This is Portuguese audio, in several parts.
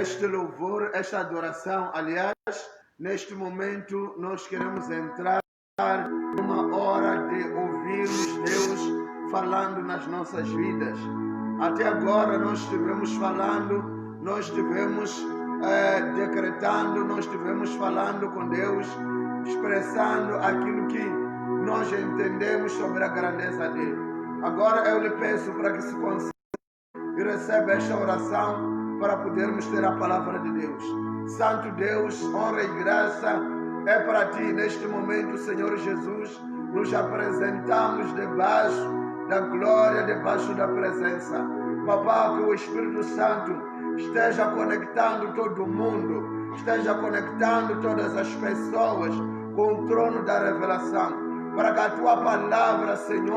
este louvor, esta adoração. Aliás, neste momento nós queremos entrar numa hora de ouvirmos Deus falando nas nossas vidas. Até agora nós estivemos falando, nós estivemos decretando, nós estivemos falando com Deus, expressando aquilo que nós entendemos sobre a grandeza dele. Agora eu lhe peço para que se concentre e receba esta oração para podermos ter a palavra de Deus. Santo Deus, honra e graça é para ti neste momento, Senhor Jesus. Nos apresentamos debaixo da glória, debaixo da presença. Papá, que o Espírito Santo esteja conectando todo mundo, esteja conectando todas as pessoas com o trono da revelação, para que a tua palavra, Senhor,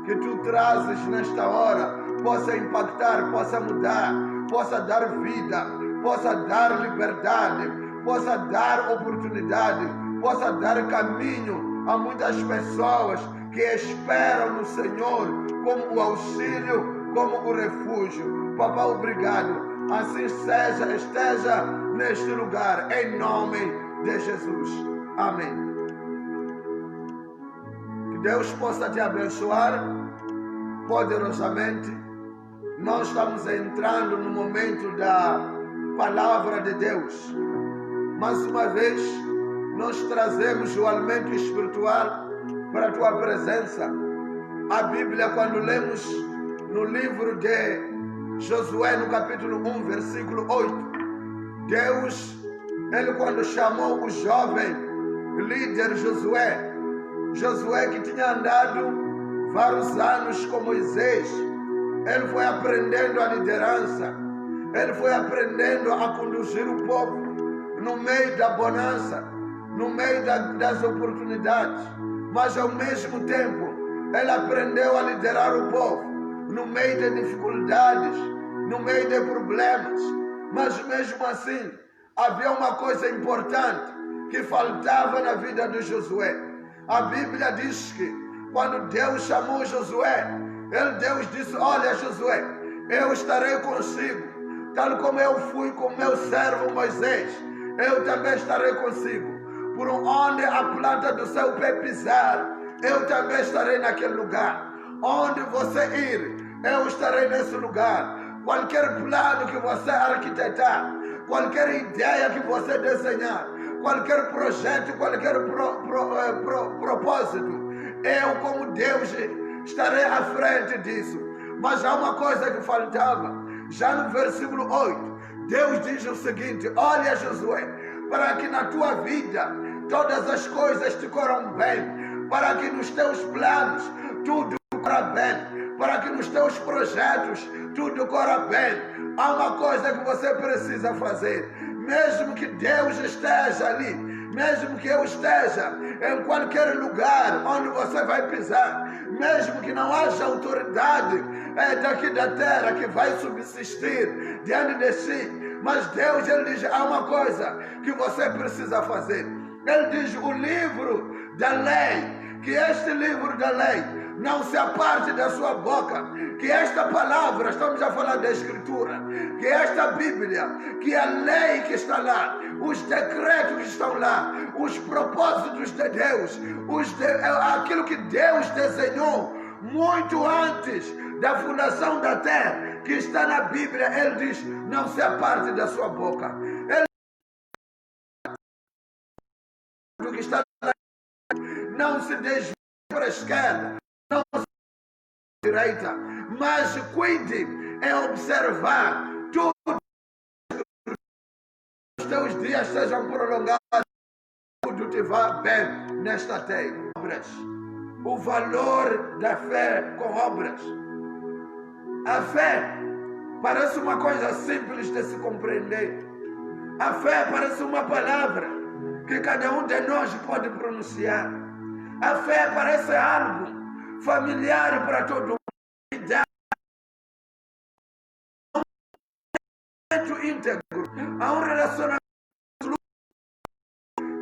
que tu trazes nesta hora, possa impactar, possa mudar, possa dar vida, possa dar liberdade, possa dar oportunidade, possa dar caminho a muitas pessoas que esperam no Senhor como o auxílio, como o refúgio. Papá, obrigado. Assim seja, esteja neste lugar, em nome de Jesus. Amém. Que Deus possa te abençoar poderosamente. Nós estamos entrando no momento da palavra de Deus. Mais uma vez, nós trazemos o alimento espiritual para a tua presença. A Bíblia, quando lemos no livro de Josué, no capítulo 1, versículo 8, Deus, ele quando chamou o jovem líder Josué que tinha andado vários anos com Moisés, ele foi aprendendo a liderança, ele foi aprendendo a conduzir o povo no meio da bonança, no meio das oportunidades, mas ao mesmo tempo ele aprendeu a liderar o povo no meio de dificuldades, no meio de problemas. Mas mesmo assim havia uma coisa importante que faltava na vida de Josué. A Bíblia diz que quando Deus chamou Josué, Deus disse: olha, Josué, eu estarei consigo, tal como eu fui com meu servo Moisés, eu também estarei consigo. Por onde a planta do seu pé pisar, eu também estarei naquele lugar. Onde você ir, eu estarei nesse lugar. Qualquer plano que você arquitetar, qualquer ideia que você desenhar, qualquer projeto, qualquer propósito, eu, como Deus, estarei à frente disso. Mas há uma coisa que faltava. Já no versículo 8, Deus diz o seguinte: olha, Josué, para que na tua vida todas as coisas te corram bem, para que nos teus planos tudo corra bem, para que nos teus projetos tudo corra bem. Há uma coisa que você precisa fazer. Mesmo que Deus esteja ali, mesmo que eu esteja em qualquer lugar onde você vai pisar, mesmo que não haja autoridade daqui da terra que vai subsistir diante de si, mas Deus, ele diz: há uma coisa que você precisa fazer. Ele diz: o livro da lei, que este livro da lei não se aparte da sua boca, que esta palavra, estamos a falar da Escritura, que esta Bíblia, que a lei que está lá, os decretos que estão lá, os propósitos de Deus, aquilo que Deus desenhou muito antes da fundação da terra, que está na Bíblia, ele diz: não se aparte da sua boca. Ele que está lá, não se desvie para a esquerda, não se direita, mas cuide em observar tudo, os teus dias sejam prolongados, tudo te vá bem nesta terra. O valor da fé com obras. A fé parece uma coisa simples de se compreender. A fé parece uma palavra que cada um de nós pode pronunciar. A fé parece algo familiar para todo mundo. Íntegro, há um relacionamento.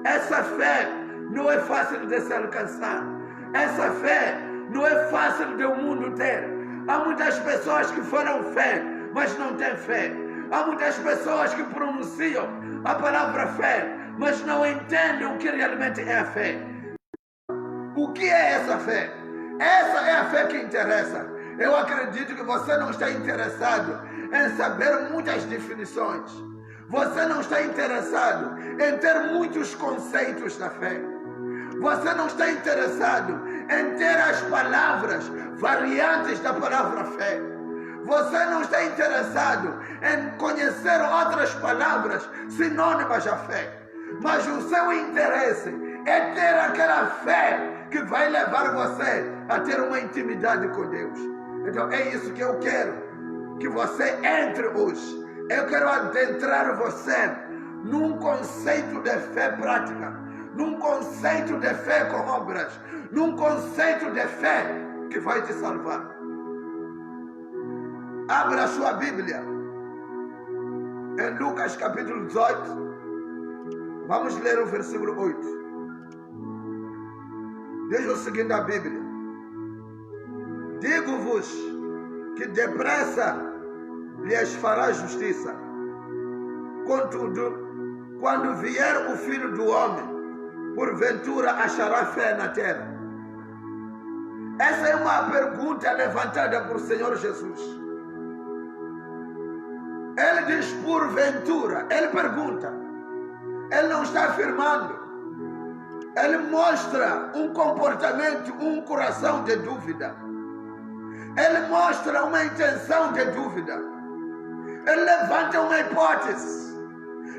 Essa fé não é fácil de se alcançar. Essa fé não é fácil de o mundo ter. Há muitas pessoas que falam fé, mas não têm fé. Há muitas pessoas que pronunciam a palavra fé, mas não entendem o que realmente é a fé. O que é essa fé? Essa é a fé que interessa. Eu acredito que você não está interessado em saber muitas definições. Você não está interessado em ter muitos conceitos da fé. Você não está interessado em ter as palavras variantes da palavra fé. Você não está interessado em conhecer outras palavras sinônimas à fé. Mas o seu interesse é ter aquela fé que vai levar você a ter uma intimidade com Deus. Então é isso que eu quero que você entre hoje. Eu quero adentrar você num conceito de fé prática, num conceito de fé com obras, num conceito de fé que vai te salvar. Abra a sua Bíblia em Lucas capítulo 18. Vamos ler o versículo 8. Diz o seguinte a Bíblia: digo-vos que depressa lhes fará justiça. Contudo, quando vier o Filho do Homem, porventura achará fé na terra? Essa é uma pergunta levantada por Senhor Jesus. Ele diz porventura, ele pergunta, ele não está afirmando. Ele mostra um comportamento, um coração de dúvida. Ele mostra uma intenção de dúvida. Ele levanta uma hipótese.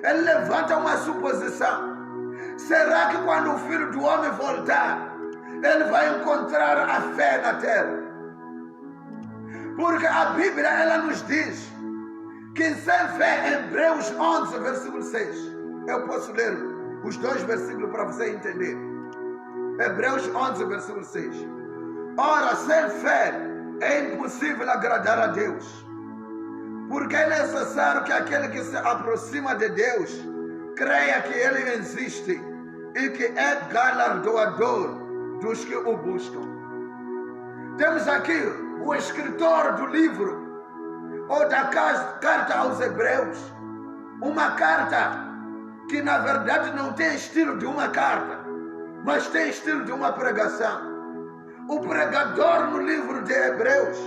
Ele levanta uma suposição. Será que quando o Filho do Homem voltar, ele vai encontrar a fé na terra? Porque a Bíblia, ela nos diz que sem fé, em Hebreus 11, versículo 6, eu posso ler os dois versículos para você entender. Hebreus 11, versículo 6. Ora, sem fé é impossível agradar a Deus, porque é necessário que aquele que se aproxima de Deus creia que Ele existe e que é galardoador dos que o buscam. Temos aqui o escritor do livro, ou da carta aos Hebreus, uma carta que na verdade não tem estilo de uma carta, mas tem estilo de uma pregação. O pregador no livro de Hebreus,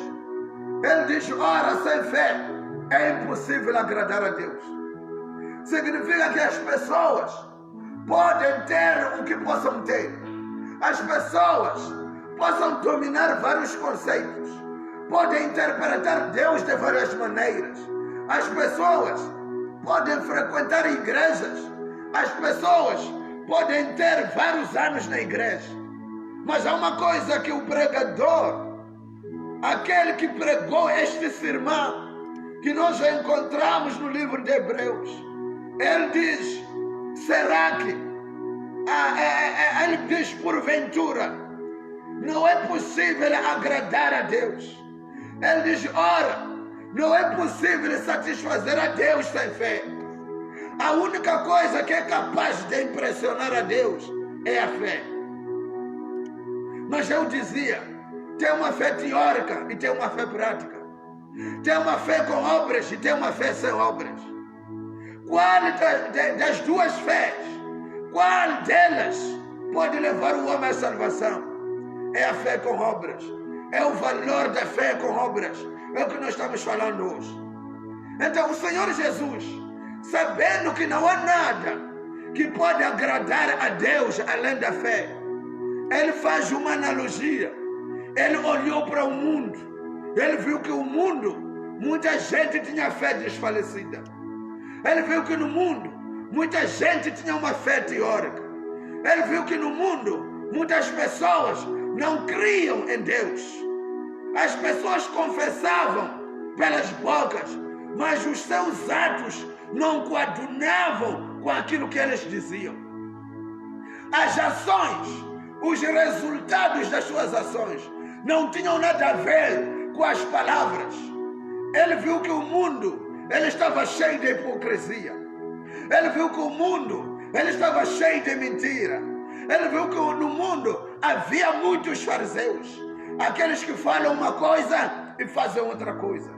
ele diz: ora, sem fé é impossível agradar a Deus. Significa que as pessoas podem ter o que possam ter. As pessoas possam dominar vários conceitos, podem interpretar Deus de várias maneiras. As pessoas podem frequentar igrejas. As pessoas podem ter vários anos na igreja. Mas há uma coisa que o pregador, aquele que pregou este sermão, que nós já encontramos no livro de Hebreus, ele diz: será que, ele diz porventura, não é possível agradar a Deus? Ele diz: ora, não é possível satisfazer a Deus sem fé. A única coisa que é capaz de impressionar a Deus é a fé. Mas eu dizia, tem uma fé teórica e tem uma fé prática. Tem uma fé com obras e tem uma fé sem obras. Qual das duas fés, qual delas pode levar o homem à salvação? É a fé com obras. É o valor da fé com obras. É o que nós estamos falando hoje. Então o Senhor Jesus, sabendo que não há nada que pode agradar a Deus além da fé, ele faz uma analogia. Ele olhou para o mundo. Ele viu que o mundo, muita gente tinha fé desfalecida. Ele viu que no mundo, muita gente tinha uma fé teórica. Ele viu que no mundo, muitas pessoas não criam em Deus. As pessoas confessavam pelas bocas, mas os seus atos não coadunavam com aquilo que eles diziam. As ações, os resultados das suas ações não tinham nada a ver com as palavras. Ele viu que o mundo, ele estava cheio de hipocrisia. Ele viu que o mundo, ele estava cheio de mentira. Ele viu que no mundo havia muitos fariseus, aqueles que falam uma coisa e fazem outra coisa.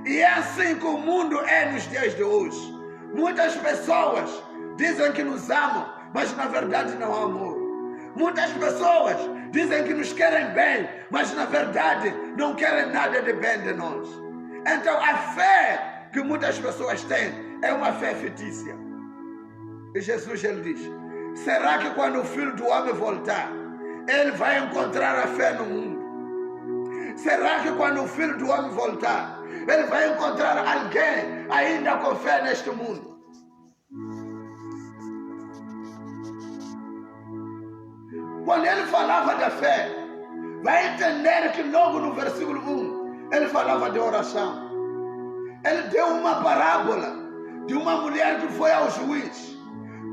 E é assim que o mundo é nos dias de hoje. Muitas pessoas dizem que nos amam, mas na verdade não há amor. Muitas pessoas dizem que nos querem bem, mas na verdade não querem nada de bem de nós. Então a fé que muitas pessoas têm é uma fé fictícia. E Jesus ele diz: será que quando o Filho do Homem voltar, ele vai encontrar a fé no mundo? Será que quando o Filho do Homem voltar, ele vai encontrar alguém ainda com fé neste mundo? Quando ele falava da fé, vai entender que logo no versículo 1, ele falava de oração. Ele deu uma parábola de uma mulher que foi ao juiz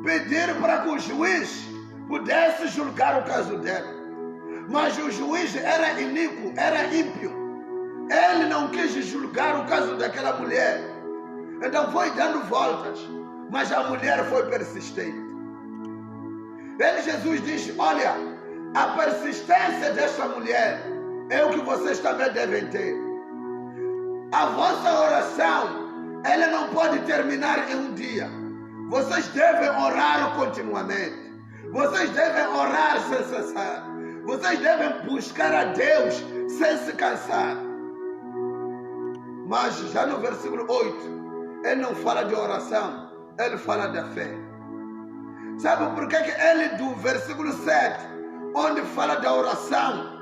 pedir para que o juiz pudesse julgar o caso dela. Mas o juiz era iníquo, era ímpio. Ele não quis julgar o caso daquela mulher. Então foi dando voltas, mas a mulher foi persistente. Jesus diz: olha, a persistência desta mulher é o que vocês também devem ter. A vossa oração, ela não pode terminar em um dia. Vocês devem orar continuamente. Vocês devem orar sem cessar. Vocês devem buscar a Deus sem se cansar. Mas já no versículo 8, ele não fala de oração, ele fala da fé. Sabe por que ele do versículo 7, onde fala da oração,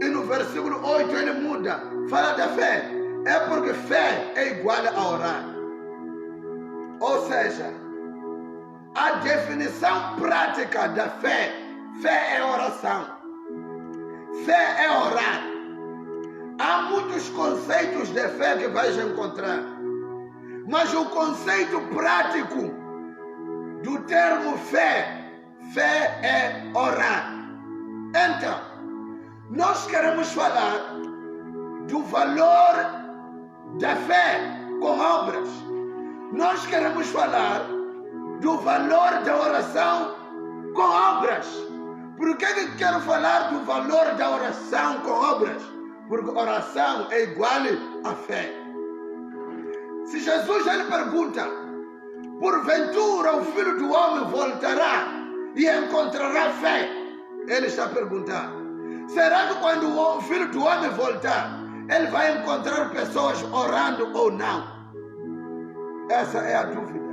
e no versículo 8 ele muda, fala da fé? É porque fé é igual a orar. Ou seja, a definição prática da fé, fé é oração. Fé é orar. Há muitos conceitos de fé que vais encontrar, mas o conceito prático do termo fé, fé é orar. Então, nós queremos falar do valor da fé com obras. Nós queremos falar do valor da oração com obras. Por que eu quero falar do valor da oração com obras? Porque oração é igual a fé. Se Jesus ele pergunta: porventura o Filho do Homem voltará e encontrará fé? Ele está perguntando: será que quando o Filho do Homem voltar, ele vai encontrar pessoas orando ou não? Essa é a dúvida.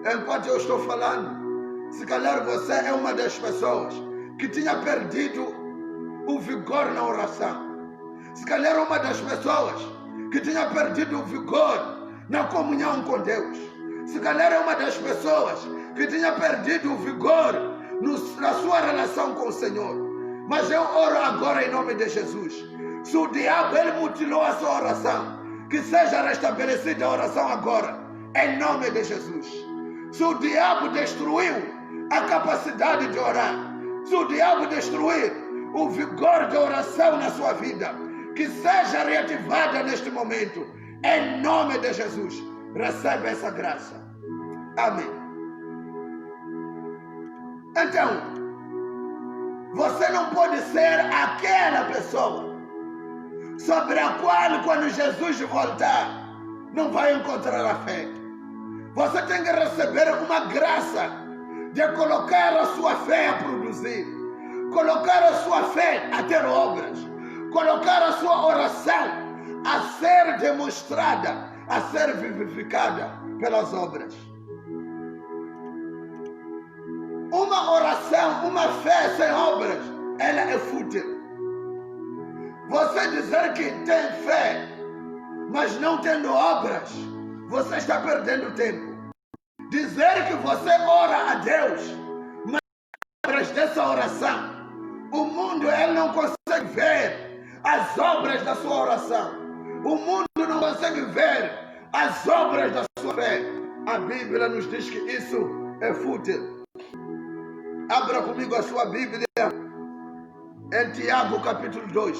Enquanto eu estou falando, se calhar você é uma das pessoas que tinha perdido o vigor na oração. Se calhar é uma das pessoas que tinha perdido o vigor na comunhão com Deus. Se calhar é uma das pessoas que tinha perdido o vigor na sua relação com o Senhor. Mas eu oro agora em nome de Jesus. Se o diabo ele mutilou a sua oração, que seja restabelecida a oração agora, em nome de Jesus. Se o diabo destruiu a capacidade de orar, se o diabo destruir o vigor de oração na sua vida, que seja reativada neste momento, em nome de Jesus. Recebe essa graça. Amém. Então, você não pode ser aquela pessoa sobre a qual, quando Jesus voltar, não vai encontrar a fé. Você tem que receber uma graça de colocar a sua fé a produzir, colocar a sua fé a ter obras, colocar a sua oração a ser demonstrada, a ser vivificada pelas obras. Uma oração, uma fé sem obras, ela é fútil. Você dizer que tem fé, mas não tendo obras, você está perdendo tempo. Dizer que você ora a Deus, mas obras dessa oração, o mundo ele não consegue ver as obras da sua oração. O mundo não consegue ver as obras da sua fé. A Bíblia nos diz que isso é fútil. Abra comigo a sua Bíblia em Tiago capítulo 2.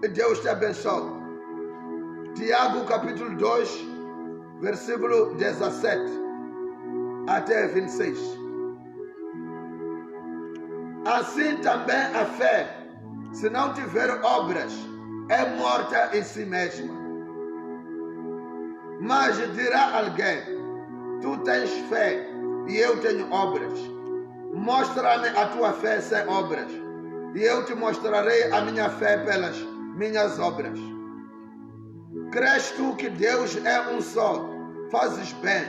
E Deus te abençoe. Tiago capítulo 2, versículo 17 até 26. Assim também a fé, se não tiver obras, é morta em si mesma. Mas dirá alguém: tu tens fé e eu tenho obras. Mostra-me a tua fé sem obras, e eu te mostrarei a minha fé pelas minhas obras. Crês tu que Deus é um só? Fazes bem.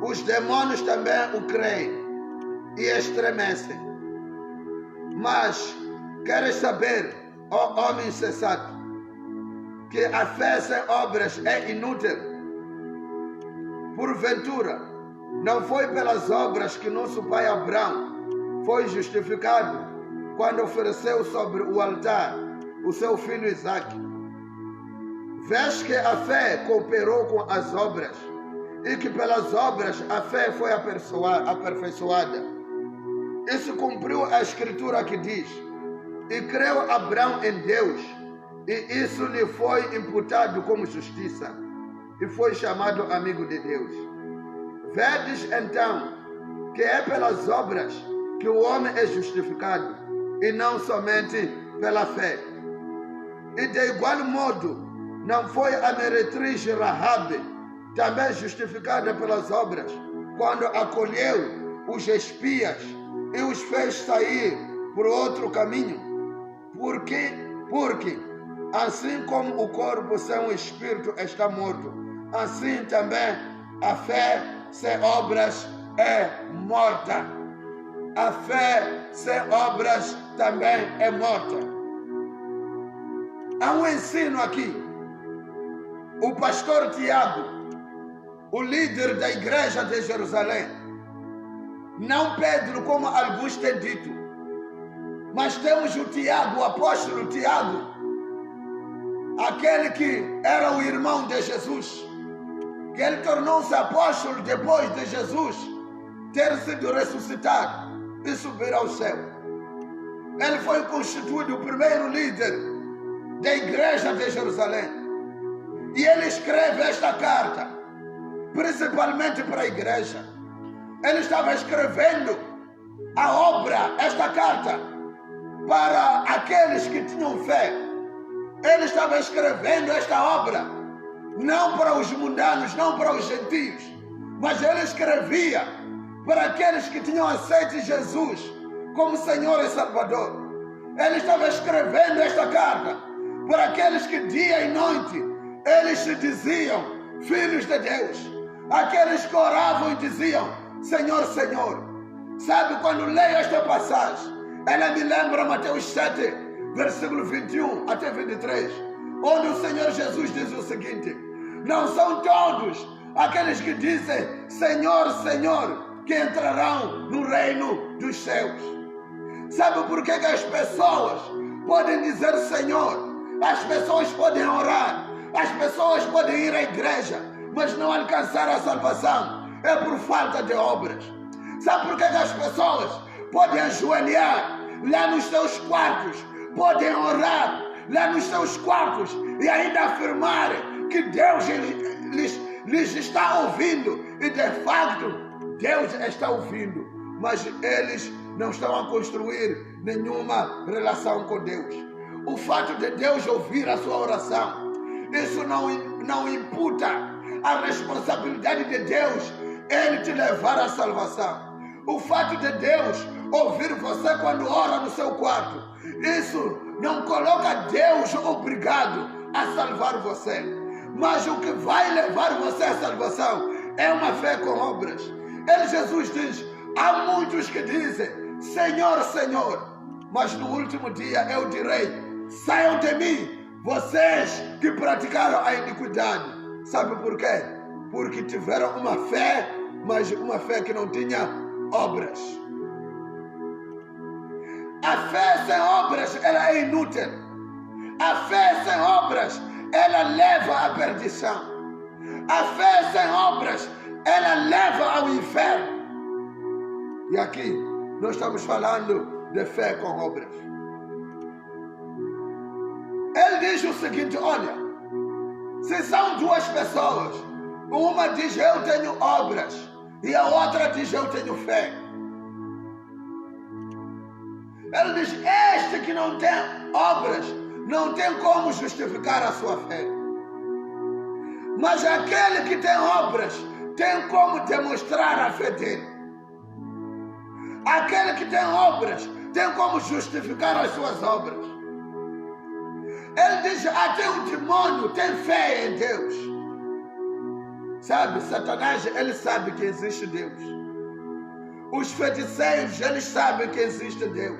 Os demônios também o creem e estremecem. Mas queres saber, ó homem insensato, que a fé sem obras é inútil? Porventura, não foi pelas obras que nosso pai Abraão foi justificado quando ofereceu sobre o altar o seu filho Isaque? Vês que a fé cooperou com as obras e que pelas obras a fé foi aperfeiçoada. Isso cumpriu a escritura que diz: e creu Abraão em Deus, e isso lhe foi imputado como justiça, e foi chamado amigo de Deus. Vedes então que é pelas obras que o homem é justificado, e não somente pela fé. E de igual modo, não foi a meretriz Rahabe também justificada pelas obras, quando acolheu os espias e os fez sair por outro caminho? Porque assim como o corpo sem o espírito está morto, assim também a fé sem obras é morta. A fé sem obras também é morta. Há um ensino aqui. O pastor Tiago, o líder da igreja de Jerusalém, não Pedro, como alguns têm dito, mas temos o Tiago, o apóstolo Tiago, aquele que era o irmão de Jesus, que ele tornou-se apóstolo depois de Jesus ter sido ressuscitado e subir ao céu. Ele foi constituído o primeiro líder da igreja de Jerusalém. E ele escreve esta carta, principalmente para a igreja. Ele estava escrevendo a obra, esta carta, para aqueles que tinham fé. Ele estava escrevendo esta obra, não para os mundanos, não para os gentios, mas ele escrevia para aqueles que tinham aceito Jesus como Senhor e Salvador. Ele estava escrevendo esta carta para aqueles que dia e noite eles se diziam filhos de Deus, aqueles que oravam e diziam Senhor, Senhor. Sabe, quando leio esta passagem, ela me lembra Mateus 7, versículo 21 até 23, onde o Senhor Jesus diz o seguinte: não são todos aqueles que dizem Senhor, Senhor que entrarão no reino dos céus. Sabe por que as pessoas podem dizer Senhor, as pessoas podem orar, as pessoas podem ir à igreja, mas não alcançar a salvação? É por falta de obras. Sabe por que as pessoas podem ajoelhar lá nos seus quartos, podem orar lá nos seus quartos e ainda afirmar que Deus lhes está ouvindo? E de facto Deus está ouvindo, mas eles não estão a construir nenhuma relação com Deus. O fato de Deus ouvir a sua oração, isso não imputa a responsabilidade de Deus Ele te levar à salvação. O fato de Deus ouvir você quando ora no seu quarto, isso não coloca Deus obrigado a salvar você. Mas o que vai levar você à salvação é uma fé com obras. Jesus diz: há muitos que dizem Senhor, Senhor, mas no último dia eu direi: saiam de mim, vocês que praticaram a iniquidade. Sabe por quê? Porque tiveram uma fé, mas uma fé que não tinha obras. A fé sem obras, ela é inútil. A fé sem obras, ela leva à perdição. A fé sem obras, ela leva ao inferno. E aqui nós estamos falando de fé com obras. Ele diz o seguinte: olha, se são duas pessoas, uma diz eu tenho obras e a outra diz eu tenho fé. Ele diz: este que não tem obras não tem como justificar a sua fé. Mas aquele que tem obras tem como demonstrar a fé dele. Aquele que tem obras tem como justificar as suas obras. Ele diz, até o demônio tem fé em Deus. Sabe, Satanás, ele sabe que existe Deus. Os feiticeiros, eles sabem que existe Deus.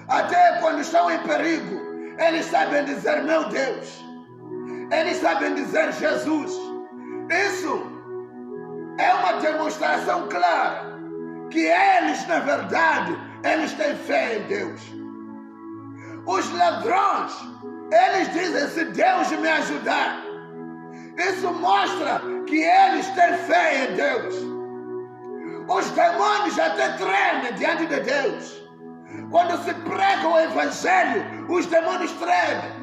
Até quando estão em perigo, eles sabem dizer, meu Deus. Eles sabem dizer, Jesus. Isso é uma demonstração clara que eles, na verdade, eles têm fé em Deus. Os ladrões, eles dizem, se Deus me ajudar. Isso mostra que eles têm fé em Deus. Os demônios até tremem diante de Deus. Quando se prega o evangelho, os demônios tremem.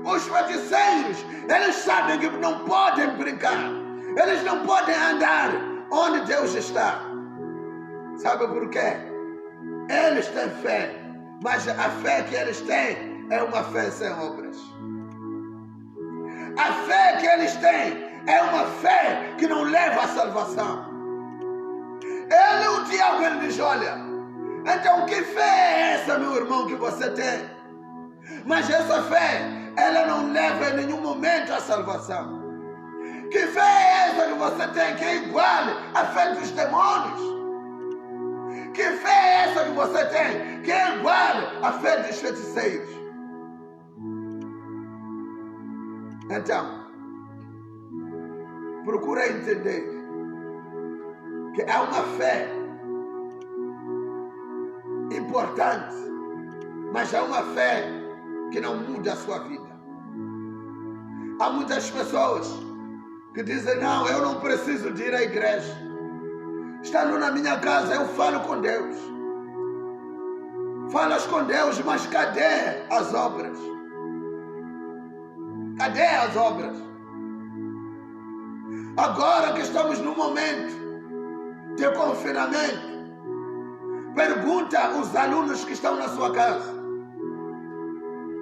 Os feiticeiros, eles sabem que não podem brincar. Eles não podem andar onde Deus está. Sabe por quê? Eles têm fé, mas a fé que eles têm é uma fé sem obras. A fé que eles têm é uma fé que não leva à salvação. O diabo, ele diz, olha, então que fé é essa, meu irmão, que você tem? Mas essa fé, ela não leva em nenhum momento à salvação. Que fé é essa que você tem que é igual à fé dos demônios? Que fé é essa que você tem que é igual à fé dos feiticeiros? Então, procura entender que há uma fé importante, mas há uma fé que não muda a sua vida. Há muitas pessoas que dizem, não, eu não preciso de ir à igreja. Estando na minha casa, eu falo com Deus. Falas com Deus, mas cadê as obras? Cadê as obras? Agora que estamos no momento de confinamento, pergunta os alunos que estão na sua casa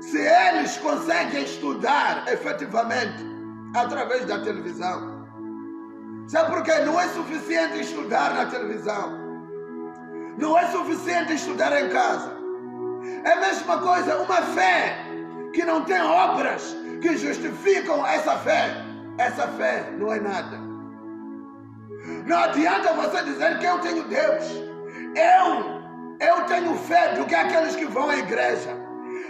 se eles conseguem estudar efetivamente através da televisão. Sabe por quê? Não é suficiente estudar na televisão. Não é suficiente estudar em casa. É a mesma coisa, uma fé que não tem obras que justificam essa fé não é nada. Não adianta você dizer que eu tenho Deus. Eu tenho fé do que aqueles que vão à igreja.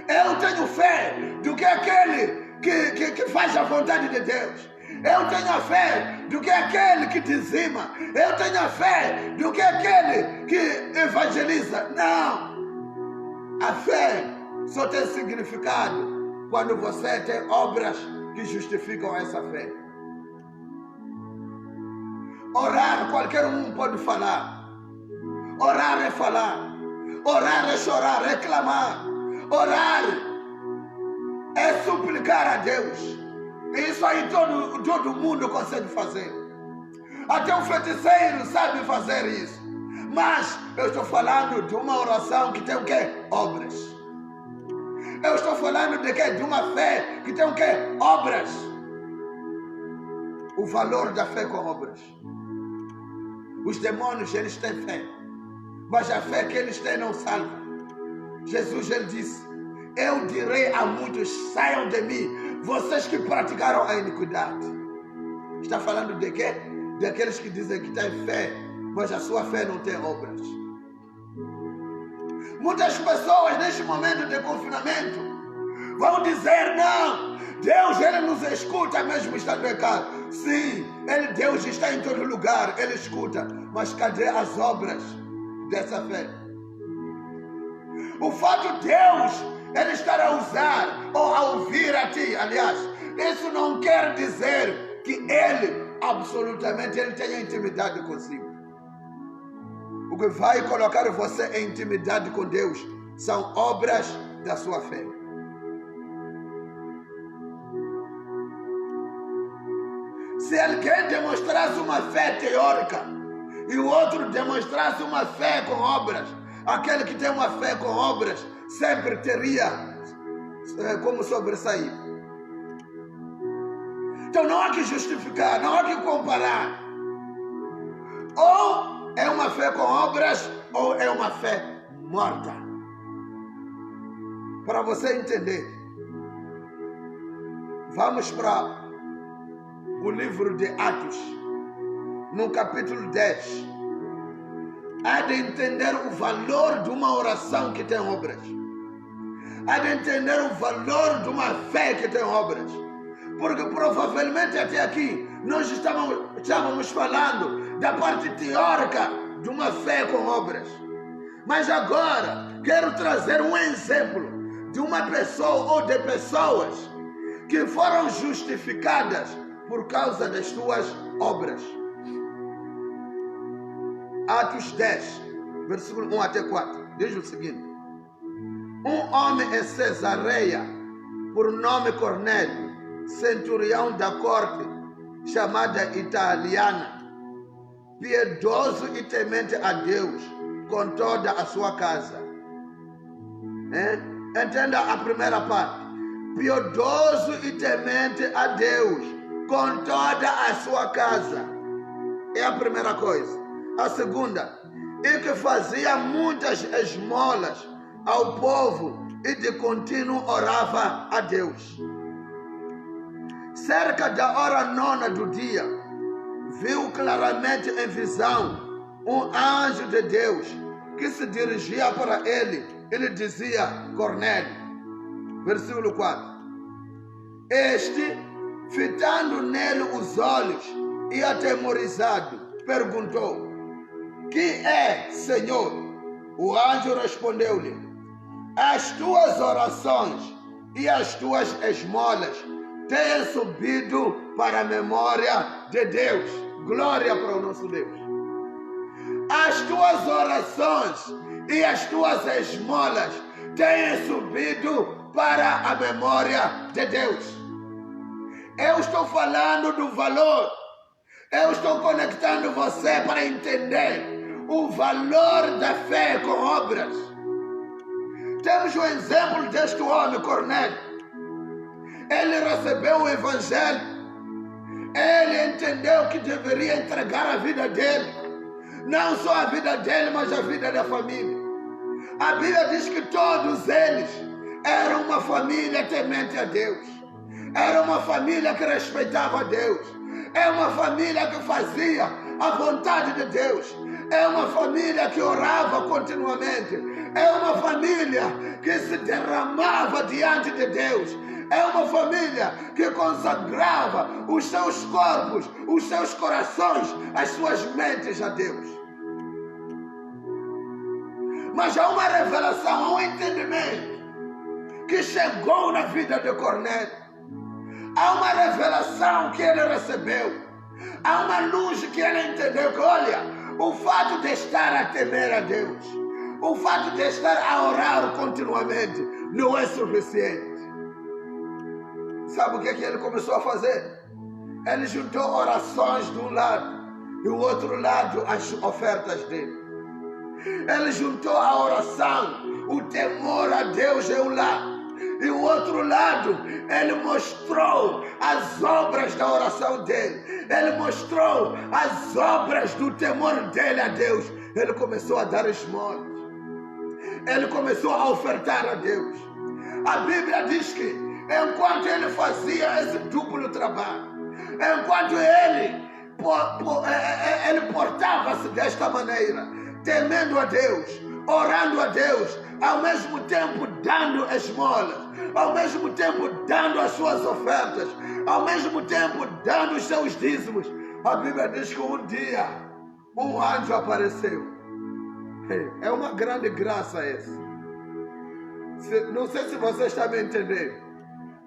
Eu tenho fé do que aquele que faz a vontade de Deus. Eu tenho a fé do que aquele que dizima. Eu tenho a fé do que aquele que evangeliza. Não. A fé só tem significado quando você tem obras que justificam essa fé. Orar, qualquer um pode falar. Orar é falar. Orar é chorar, é clamar. Orar é suplicar a Deus. Isso aí todo mundo consegue fazer. Até o feiticeiro sabe fazer isso. Mas eu estou falando de uma oração que tem o quê? Obras. Eu estou falando de quê? De uma fé que tem o quê? Obras. O valor da fé com obras. Os demônios, eles têm fé. Mas a fé que eles têm não salva. Jesus, ele disse, eu direi a muitos, saiam de mim, vocês que praticaram a iniquidade. Está falando de quê? Daqueles que dizem que têm fé, mas a sua fé não tem obras. Muitas pessoas neste momento de confinamento vão dizer, não, Deus, ele nos escuta mesmo estando em casa. Sim, Deus está em todo lugar, ele escuta, mas cadê as obras dessa fé? O fato de Deus, ele estar a usar ou a ouvir a ti, aliás, isso não quer dizer que ele, absolutamente, ele tenha intimidade consigo. O que vai colocar você em intimidade com Deus são obras da sua fé. Se alguém demonstrasse uma fé teórica e o outro demonstrasse uma fé com obras, aquele que tem uma fé com obras sempre teria como sobressair. Então não há que justificar, não há que comparar. Ou é uma fé com obras, ou é uma fé morta. Para você entender, vamos para o livro de Atos, no capítulo 10. Há de entender o valor de uma oração que tem obras. Há de entender o valor de uma fé que tem obras. Porque provavelmente até aqui nós estávamos falando da parte teórica de uma fé com obras. Mas agora quero trazer um exemplo de uma pessoa ou de pessoas que foram justificadas por causa das suas obras. Atos 10, versículo 1 até 4, diz o seguinte: um homem em Cesareia, por nome Cornélio, centurião da corte, chamada italiana, piedoso e temente a Deus, com toda a sua casa. Entenda a primeira parte. Piedoso e temente a Deus, com toda a sua casa. É a primeira coisa. A segunda, e que fazia muitas esmolas ao povo e de contínuo orava a Deus. Cerca da hora 9 do dia, viu claramente em visão um anjo de Deus que se dirigia para ele. Ele dizia: Cornélio. Versículo 4. Este, fitando nele os olhos e atemorizado, perguntou: que é, Senhor? O anjo respondeu-lhe: as tuas orações e as tuas esmolas têm subido para a memória de Deus. Glória para o nosso Deus. As tuas orações e as tuas esmolas têm subido para a memória de Deus. Eu estou falando do valor. Eu estou conectando você para entender o valor da fé com obras. Temos o exemplo deste homem, Cornélio. Ele recebeu o evangelho. Ele entendeu que deveria entregar a vida dele. Não só a vida dele, mas a vida da família. A Bíblia diz que todos eles eram uma família temente a Deus. Era uma família que respeitava a Deus. É uma família que fazia a vontade de Deus. É uma família que orava continuamente. É uma família que se derramava diante de Deus. É uma família que consagrava os seus corpos, os seus corações, as suas mentes a Deus. Mas há uma revelação, há um entendimento que chegou na vida de Cornélio. Há uma revelação que ele recebeu. Há uma luz que ele entendeu que, olha, o fato de estar a temer a Deus, o fato de estar a orar continuamente, não é suficiente. Sabe o que ele começou a fazer? Ele juntou orações de um lado e o outro lado as ofertas dele. Ele juntou a oração, o temor a Deus é um lado. E o outro lado, ele mostrou as obras da oração dele. Ele mostrou as obras do temor dele a Deus. Ele começou a dar esmolas. Ele começou a ofertar a Deus. A Bíblia diz que enquanto ele fazia esse duplo trabalho, enquanto ele portava-se desta maneira, temendo a Deus, orando a Deus, ao mesmo tempo dando esmolas, ao mesmo tempo dando as suas ofertas, ao mesmo tempo dando os seus dízimos. A Bíblia diz que um dia um anjo apareceu. É uma grande graça essa. Não sei se você está me entendendo.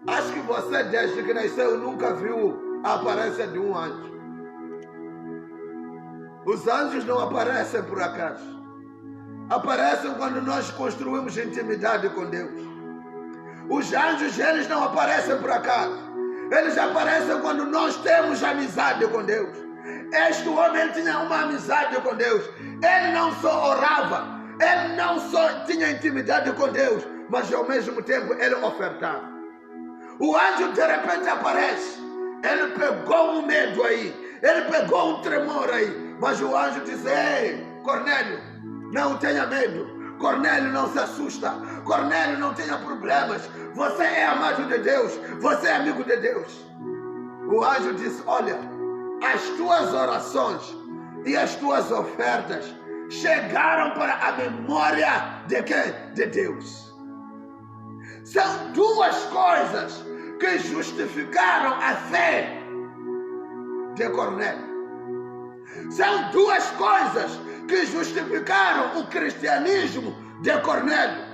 Acho que você, desde que nasceu, nunca viu a aparência de um anjo. Os anjos não aparecem por acaso. Aparecem quando nós construímos intimidade com Deus. Os anjos, eles não aparecem por acaso. Eles aparecem quando nós temos amizade com Deus. Este homem tinha uma amizade com Deus. Ele não só orava, ele não só tinha intimidade com Deus, mas ao mesmo tempo ele ofertava. O anjo de repente aparece Ele pegou um medo aí, ele pegou um tremor aí, mas o anjo disse: ei, Cornélio, não tenha medo. Cornélio, não se assusta. Cornélio, não tenha problemas. Você é amado de Deus. Você é amigo de Deus. O anjo disse: olha, as tuas orações e as tuas ofertas chegaram para a memória de quem? De Deus. São duas coisas que justificaram a fé de Cornélio. São duas coisas que justificaram o cristianismo de Cornélio.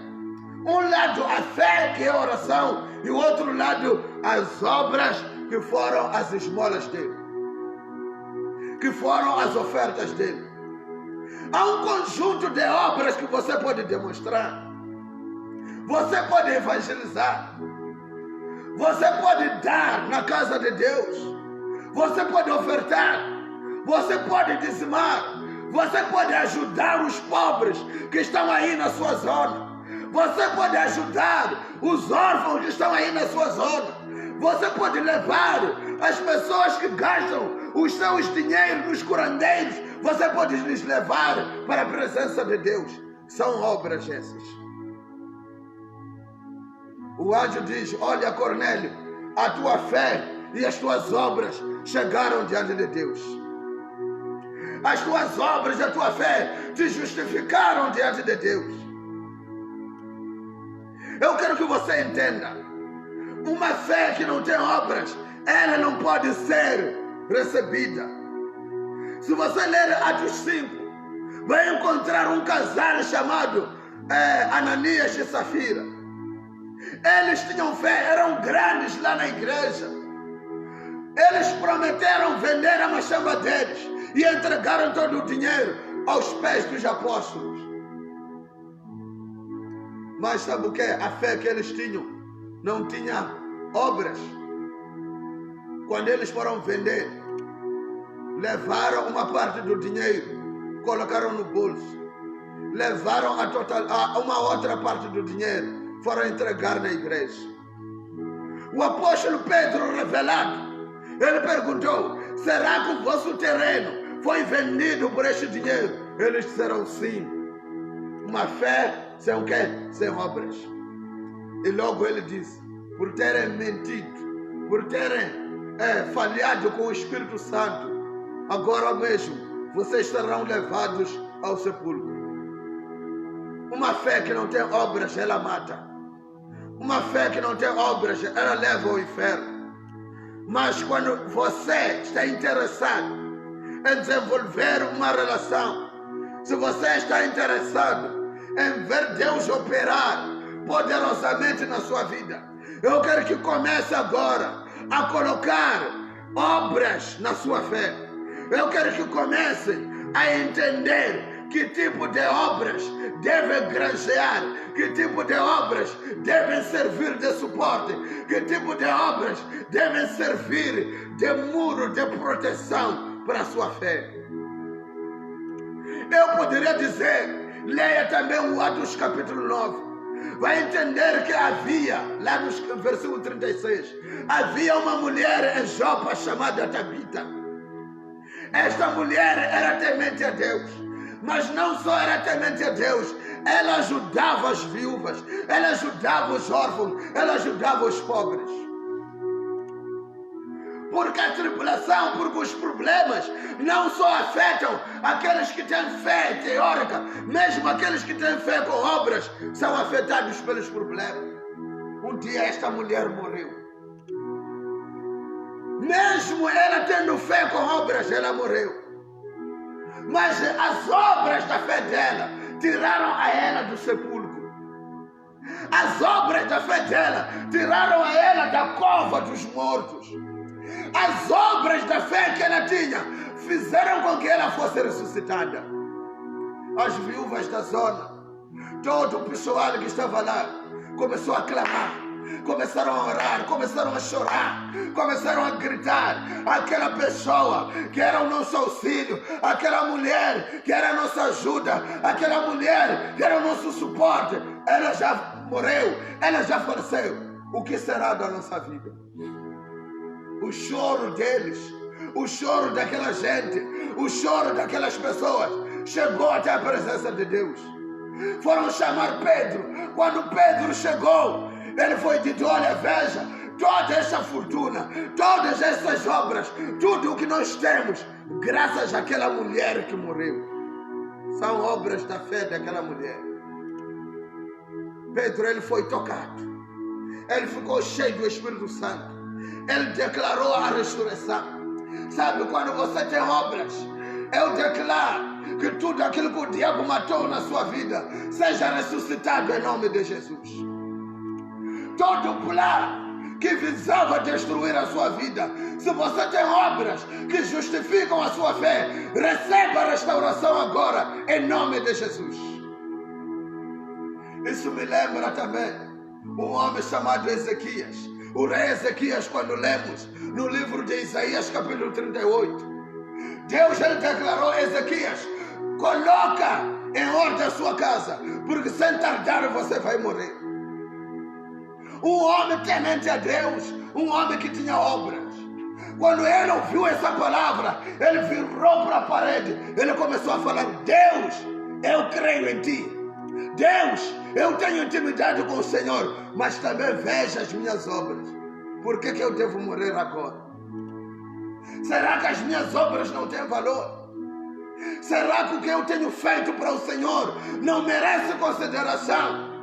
Um lado a fé, que é a oração, e o outro lado as obras, que foram as esmolas dele, que foram as ofertas dele. Há um conjunto de obras que você pode demonstrar. Você pode evangelizar. Você pode dar na casa de Deus. Você pode ofertar. Você pode dizimar. Você pode ajudar os pobres que estão aí na sua zona. Você pode ajudar os órfãos que estão aí na sua zona. Você pode levar as pessoas que gastam os seus dinheiros nos curandeiros. Você pode lhes levar para a presença de Deus. São obras essas. O anjo diz: olha, Cornélio, a tua fé e as tuas obras chegaram diante de Deus. As tuas obras e a tua fé te justificaram diante de Deus. Eu quero que você entenda. Uma fé que não tem obras, ela não pode ser recebida. Se você ler Atos 5, vai encontrar um casal chamado Ananias e Safira. Eles tinham fé, eram grandes lá na igreja. Eles prometeram vender a machamba deles e entregaram todo o dinheiro aos pés dos apóstolos. Mas sabe o que? A fé que eles tinham não tinha obras. Quando eles foram vender, levaram uma parte do dinheiro, colocaram no bolso. Levaram uma outra parte do dinheiro, foram entregar na igreja. O apóstolo Pedro, revelado, ele perguntou: será que o vosso terreno foi vendido por este dinheiro? Eles disseram sim. Uma fé sem o quê? Sem obras. E logo ele disse: por terem mentido, por terem falhado com o Espírito Santo, agora mesmo vocês serão levados ao sepulcro. Uma fé que não tem obras, ela mata. Uma fé que não tem obras, ela leva ao inferno. Mas quando você está interessado em desenvolver uma relação, se você está interessado em ver Deus operar poderosamente na sua vida, eu quero que comece agora a colocar obras na sua fé. Eu quero que comece a entender que tipo de obras devem granjear, que tipo de obras devem servir de suporte, que tipo de obras devem servir de muro de proteção para a sua fé. Eu poderia dizer, leia também o Atos capítulo 9. Vai entender que havia, lá no versículo 36, havia uma mulher em Jopa chamada Tabita. Esta mulher era temente a Deus, mas não só era temente a Deus, ela ajudava as viúvas, ela ajudava os órfãos, ela ajudava os pobres. Porque a tribulação, porque os problemas não só afetam aqueles que têm fé teórica, mesmo aqueles que têm fé com obras são afetados pelos problemas. Um dia esta mulher morreu. Mesmo ela tendo fé com obras, ela morreu. Mas as obras da fé dela tiraram a ela do sepulcro. As obras da fé dela tiraram a ela da cova dos mortos. As obras da fé que ela tinha fizeram com que ela fosse ressuscitada. As viúvas da zona, todo o pessoal que estava lá, começou a clamar, começaram a orar, começaram a chorar, começaram a gritar. Aquela pessoa que era o nosso auxílio, aquela mulher que era a nossa ajuda, aquela mulher que era o nosso suporte, ela já morreu, ela já faleceu. O que será da nossa vida? o choro deles, o choro daquela gente, o choro daquelas pessoas chegou até a presença de Deus. Foram chamar Pedro. Quando Pedro chegou, ele foi dito: olha, veja, toda essa fortuna, todas essas obras, tudo o que nós temos, graças àquela mulher que morreu, são obras da fé daquela mulher. Pedro, ele foi tocado, ele ficou cheio do Espírito Santo, ele declarou a ressurreição. Sabe, quando você tem obras, eu declaro que tudo aquilo que o diabo matou na sua vida seja ressuscitado em nome de Jesus. Todo plano que visava destruir a sua vida, se você tem obras que justificam a sua fé, receba a restauração agora em nome de Jesus. Isso me lembra também um homem chamado Ezequias. O rei Ezequias, quando lemos no livro de Isaías capítulo 38, Deus ele declarou: Ezequias, coloca em ordem a sua casa, porque sem tardar você vai morrer. Um homem temente a Deus, um homem que tinha obras. Quando ele ouviu essa palavra, ele virou para a parede, ele começou a falar: Deus, eu creio em ti. Deus, eu tenho intimidade com o Senhor, mas também veja as minhas obras. Por que eu devo morrer agora? Será que as minhas obras não têm valor? Será que o que eu tenho feito para o Senhor não merece consideração?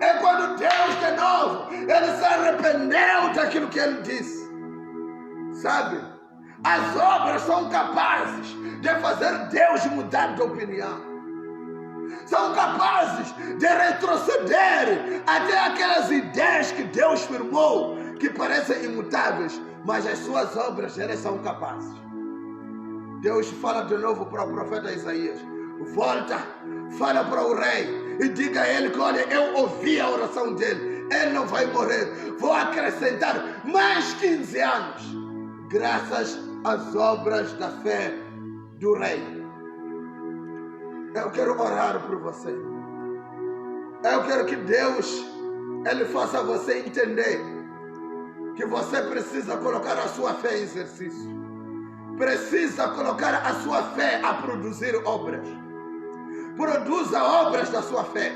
É quando Deus, de novo, ele se arrependeu daquilo que ele disse. Sabe, as obras são capazes de fazer Deus mudar de opinião. São capazes de retroceder até aquelas ideias que Deus firmou, que parecem imutáveis, mas as suas obras, elas são capazes. Deus fala de novo para o profeta Isaías: volta, fala para o rei e diga a ele que, olha, eu ouvi a oração dele, ele não vai morrer, vou acrescentar mais 15 anos, graças às obras da fé do rei. Eu quero orar por você. Eu quero que Deus, ele faça você entender que você precisa colocar a sua fé em exercício. Precisa colocar a sua fé a produzir obras. Produza obras da sua fé.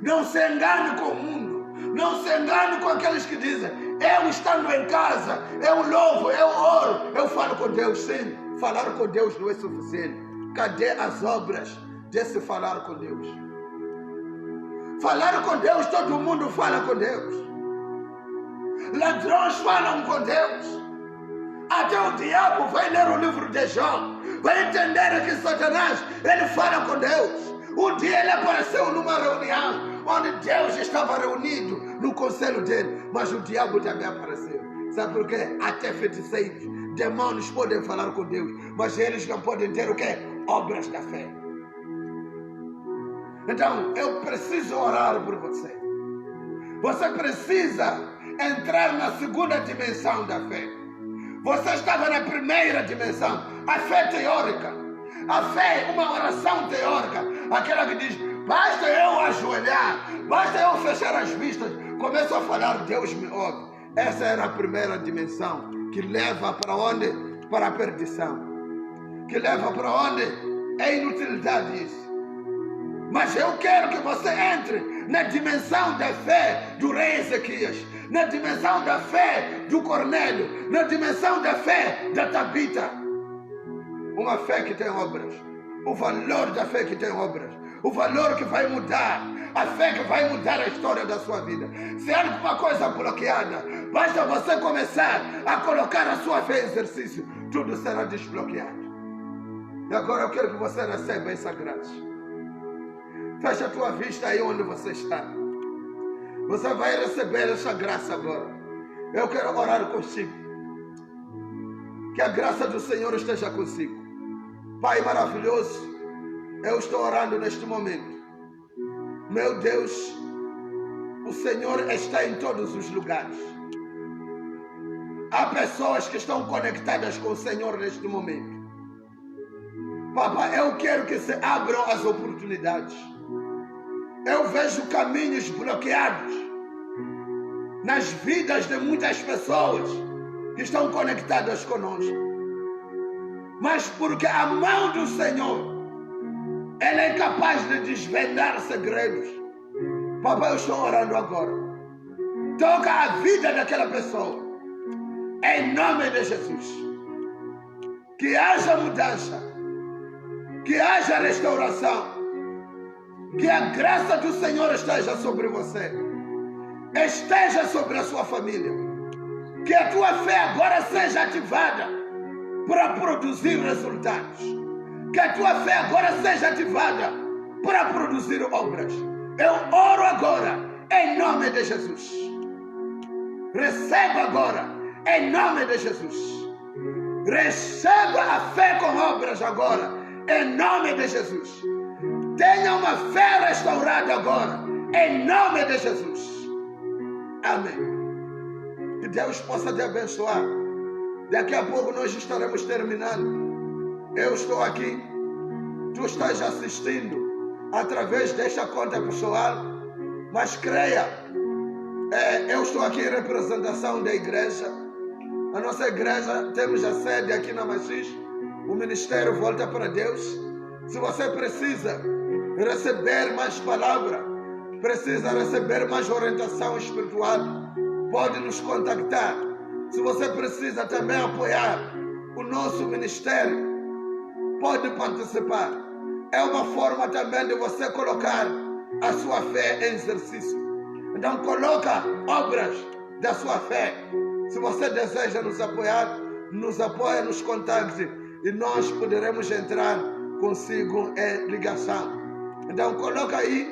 Não se engane com o mundo. Não se engane com aqueles que dizem: eu estando em casa, eu louvo, eu oro, eu falo com Deus. Sim, falar com Deus não é suficiente. Cadê as obras de se falar com Deus? Falar com Deus, todo mundo fala com Deus. Ladrões falam com Deus. Até o diabo vai ler o livro de Jó, vai entender que Satanás, ele fala com Deus. Um dia ele apareceu numa reunião onde Deus estava reunido no conselho dele, mas o diabo também apareceu. Sabe por quê? Até feiticeiros, demônios podem falar com Deus, mas eles não podem ter o quê? Obras da fé. Então, eu preciso orar por você. Você precisa entrar na segunda dimensão da fé. Você estava na primeira dimensão, a fé teórica. A fé é uma oração teórica, aquela que diz: basta eu ajoelhar, basta eu fechar as vistas, começo a falar, Deus me ouve. Essa era a primeira dimensão, que leva para onde? Para a perdição. Que leva para onde? É inutilidade isso. Mas eu quero que você entre na dimensão da fé do rei Ezequias, na dimensão da fé do Cornélio, na dimensão da fé da Tabita. Uma fé que tem obras, o valor da fé que tem obras, o valor que vai mudar, a fé que vai mudar a história da sua vida. Se há alguma coisa bloqueada, basta você começar a colocar a sua fé em exercício, tudo será desbloqueado. E agora eu quero que você receba essa graça. Fecha a tua vista aí onde você está. Você vai receber essa graça agora. Eu quero orar contigo. Que a graça do Senhor esteja consigo. Pai maravilhoso, eu estou orando neste momento. Meu Deus, o Senhor está em todos os lugares. Há pessoas que estão conectadas com o Senhor neste momento. Papai, eu quero que se abram as oportunidades. Eu vejo caminhos bloqueados nas vidas de muitas pessoas que estão conectadas conosco. Mas porque a mão do Senhor, ela é capaz de desvendar segredos. Papai, eu estou orando agora. Toca a vida daquela pessoa. Em nome de Jesus. Que haja mudança. Que haja restauração. Que a graça do Senhor esteja sobre você. Esteja sobre a sua família. Que a tua fé agora seja ativada para produzir resultados. Que a tua fé agora seja ativada para produzir obras. Eu oro agora em nome de Jesus. Receba agora em nome de Jesus. Receba a fé com obras agora em nome de Jesus. Tenha uma fé restaurada agora em nome de Jesus. Amém. Que Deus possa te abençoar. Daqui a pouco nós estaremos terminando. Eu estou aqui. Tu estás assistindo através desta conta pessoal. Mas creia, eu estou aqui em representação da igreja. A nossa igreja, temos a sede aqui na Macis. O ministério Volta para Deus. Se você precisa receber mais palavra, precisa receber mais orientação espiritual, pode nos contactar. Se você precisa também apoiar o nosso ministério, pode participar. É uma forma também de você colocar a sua fé em exercício. Então coloca obras da sua fé. Se você deseja nos apoiar, nos apoia, nos contacte e nós poderemos entrar consigo em ligação. Então coloca aí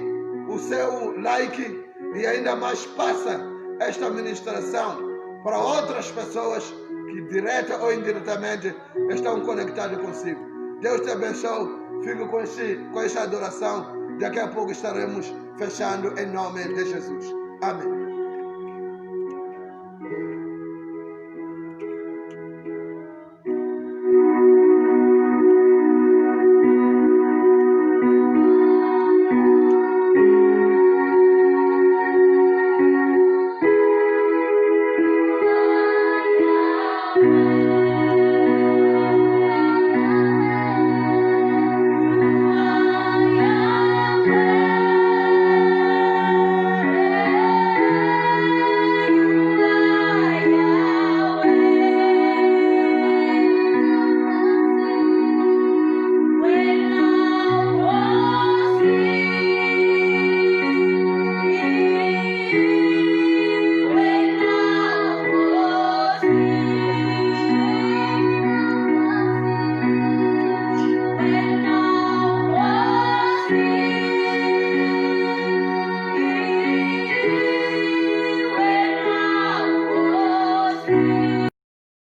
o seu like e ainda mais passa esta ministração para outras pessoas que direta ou indiretamente estão conectadas consigo. Deus te abençoe. Fique com essa adoração. Daqui a pouco estaremos fechando em nome de Jesus. Amém.